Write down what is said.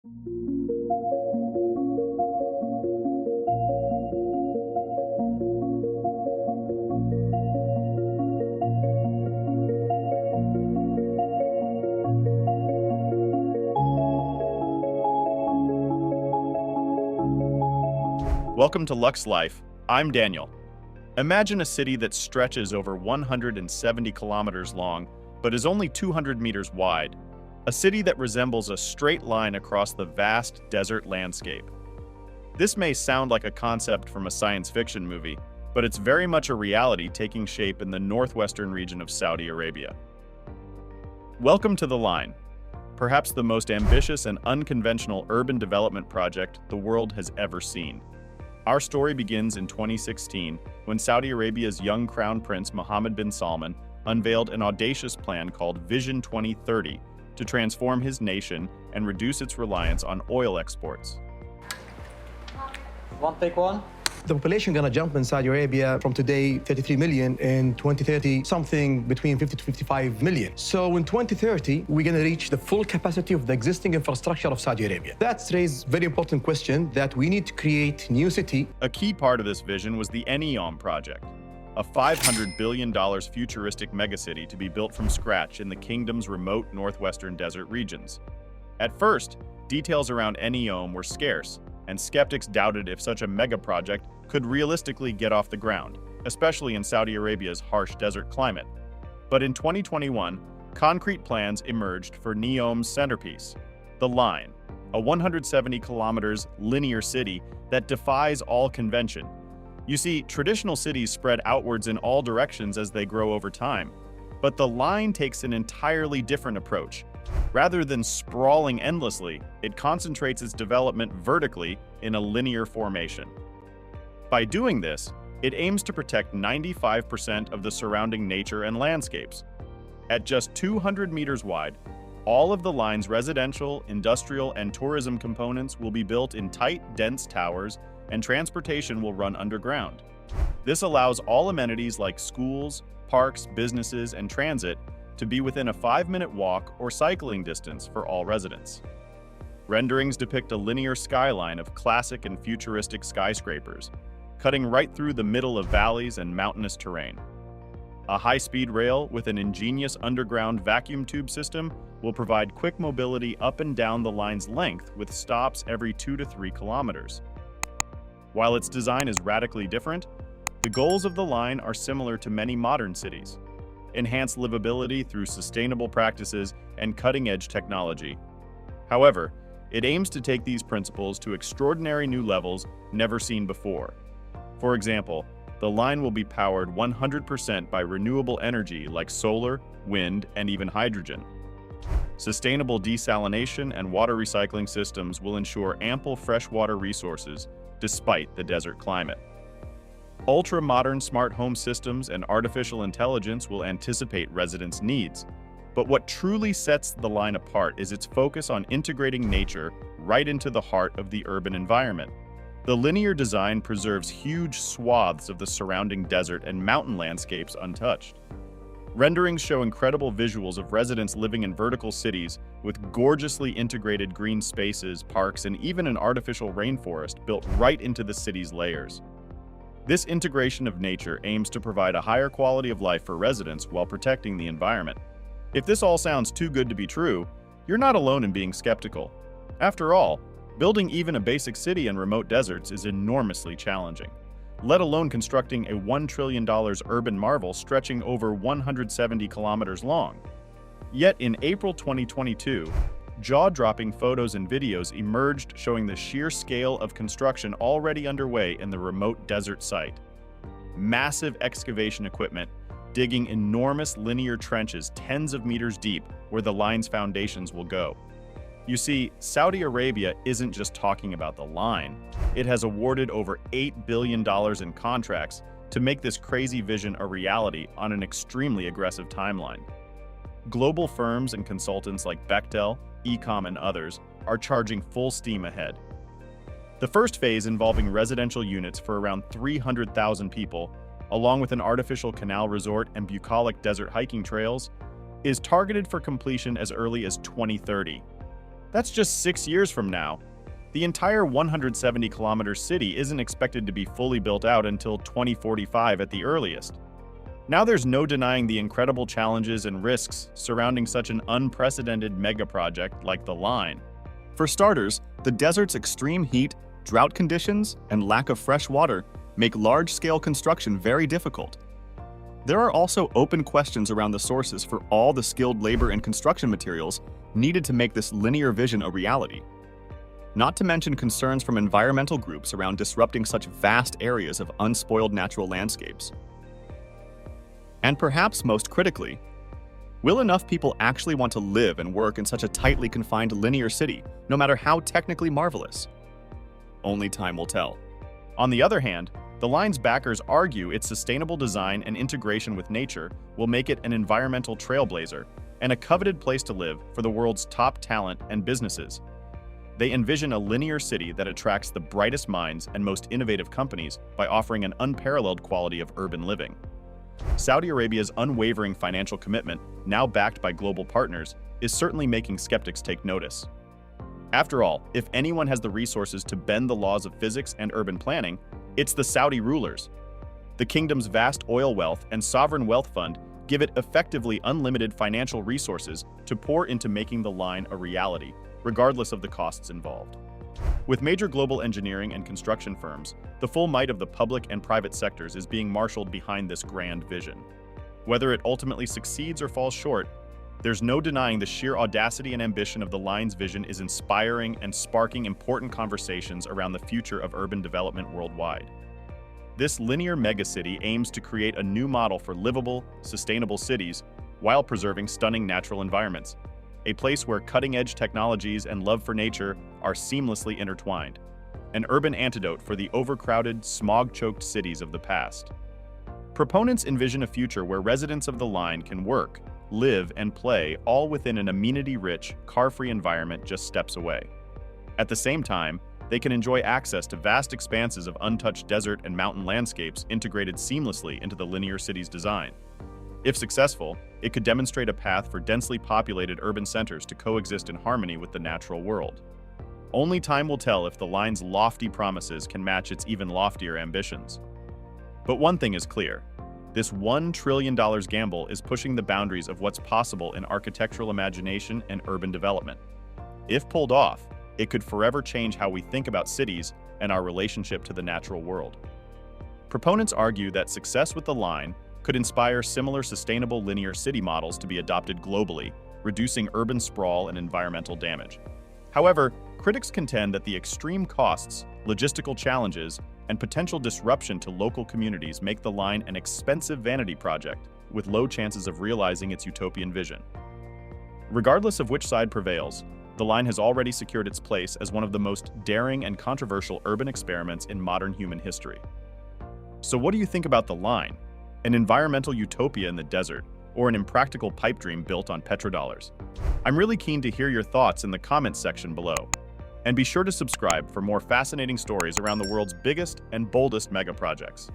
Welcome to Lux Life. I'm Daniel. Imagine a city that stretches over 170 kilometers long, but is only 200 meters wide. A city that resembles a straight line across the vast desert landscape. This may sound like a concept from a science fiction movie, but it's very much a reality taking shape in the northwestern region of Saudi Arabia. Welcome to the Line, perhaps the most ambitious and unconventional urban development project the world has ever seen. Our story begins in 2016, when Saudi Arabia's young crown prince Mohammed bin Salman unveiled an audacious plan called Vision 2030 to transform his nation and reduce its reliance on oil exports. Take one. The population gonna jump in Saudi Arabia from today 33 million in 2030, something between 50 to 55 million. So in 2030, we're gonna reach the full capacity of the existing infrastructure of Saudi Arabia. That's raised very important question that we need to create new city. A key part of this vision was the NEOM project, a $500 billion futuristic megacity to be built from scratch in the kingdom's remote northwestern desert regions. At first, details around NEOM were scarce, and skeptics doubted if such a mega project could realistically get off the ground, especially in Saudi Arabia's harsh desert climate. But in 2021, concrete plans emerged for NEOM's centerpiece, the Line, a 170 kilometers linear city that defies all convention. You see, traditional cities spread outwards in all directions as they grow over time, but the Line takes an entirely different approach. Rather than sprawling endlessly, it concentrates its development vertically in a linear formation. By doing this, it aims to protect 95% of the surrounding nature and landscapes. At just 200 meters wide, all of the line's residential, industrial, and tourism components will be built in tight, dense towers, and transportation will run underground. This allows all amenities like schools, parks, businesses, and transit to be within a 5-minute walk or cycling distance for all residents. Renderings depict a linear skyline of classic and futuristic skyscrapers, cutting right through the middle of valleys and mountainous terrain. A high-speed rail with an ingenious underground vacuum tube system will provide quick mobility up and down the line's length with stops every 2 to 3 kilometers. While its design is radically different, the goals of the line are similar to many modern cities: enhance livability through sustainable practices and cutting-edge technology. However, it aims to take these principles to extraordinary new levels never seen before. For example, the line will be powered 100% by renewable energy like solar, wind, and even hydrogen. Sustainable desalination and water recycling systems will ensure ample freshwater resources despite the desert climate. Ultra-modern smart home systems and artificial intelligence will anticipate residents' needs. But what truly sets the line apart is its focus on integrating nature right into the heart of the urban environment. The linear design preserves huge swaths of the surrounding desert and mountain landscapes untouched. Renderings show incredible visuals of residents living in vertical cities with gorgeously integrated green spaces, parks, and even an artificial rainforest built right into the city's layers. This integration of nature aims to provide a higher quality of life for residents while protecting the environment. If this all sounds too good to be true, you're not alone in being skeptical. After all, building even a basic city in remote deserts is enormously challenging, let alone constructing a $1 trillion urban marvel stretching over 170 kilometers long. Yet in April 2022, jaw-dropping photos and videos emerged showing the sheer scale of construction already underway in the remote desert site. Massive excavation equipment digging enormous linear trenches tens of meters deep where the line's foundations will go. You see, Saudi Arabia isn't just talking about the line. It has awarded over $8 billion in contracts to make this crazy vision a reality on an extremely aggressive timeline. Global firms and consultants like Bechtel, Ecom, and others are charging full steam ahead. The first phase, involving residential units for around 300,000 people, along with an artificial canal resort and bucolic desert hiking trails, is targeted for completion as early as 2030. That's just 6 years from now. The entire 170-kilometer city isn't expected to be fully built out until 2045 at the earliest. Now there's no denying the incredible challenges and risks surrounding such an unprecedented mega-project like the line. For starters, the desert's extreme heat, drought conditions, and lack of fresh water make large-scale construction very difficult. There are also open questions around the sources for all the skilled labor and construction materials needed to make this linear vision a reality. Not to mention concerns from environmental groups around disrupting such vast areas of unspoiled natural landscapes. And perhaps most critically, will enough people actually want to live and work in such a tightly confined linear city, no matter how technically marvelous? Only time will tell. On the other hand, the line's backers argue its sustainable design and integration with nature will make it an environmental trailblazer and a coveted place to live for the world's top talent and businesses. They envision a linear city that attracts the brightest minds and most innovative companies by offering an unparalleled quality of urban living. Saudi Arabia's unwavering financial commitment, now backed by global partners, is certainly making skeptics take notice. After all, if anyone has the resources to bend the laws of physics and urban planning, it's the Saudi rulers. The kingdom's vast oil wealth and sovereign wealth fund give it effectively unlimited financial resources to pour into making the line a reality, regardless of the costs involved. With major global engineering and construction firms, the full might of the public and private sectors is being marshaled behind this grand vision. Whether it ultimately succeeds or falls short, there's no denying the sheer audacity and ambition of the line's vision is inspiring and sparking important conversations around the future of urban development worldwide. This linear megacity aims to create a new model for livable, sustainable cities while preserving stunning natural environments, a place where cutting-edge technologies and love for nature are seamlessly intertwined, an urban antidote for the overcrowded, smog-choked cities of the past. Proponents envision a future where residents of the line can work, live, and play all within an amenity-rich, car-free environment just steps away. At the same time, they can enjoy access to vast expanses of untouched desert and mountain landscapes integrated seamlessly into the linear city's design. If successful, it could demonstrate a path for densely populated urban centers to coexist in harmony with the natural world. Only time will tell if the line's lofty promises can match its even loftier ambitions. But one thing is clear. This $1 trillion gamble is pushing the boundaries of what's possible in architectural imagination and urban development. If pulled off, it could forever change how we think about cities and our relationship to the natural world. Proponents argue that success with the line could inspire similar sustainable linear city models to be adopted globally, reducing urban sprawl and environmental damage. However, critics contend that the extreme costs, logistical challenges, and potential disruption to local communities make the line an expensive vanity project with low chances of realizing its utopian vision. Regardless of which side prevails, the line has already secured its place as one of the most daring and controversial urban experiments in modern human history. So what do you think about the line? An environmental utopia in the desert, or an impractical pipe dream built on petrodollars? I'm really keen to hear your thoughts in the comments section below. And be sure to subscribe for more fascinating stories around the world's biggest and boldest mega projects.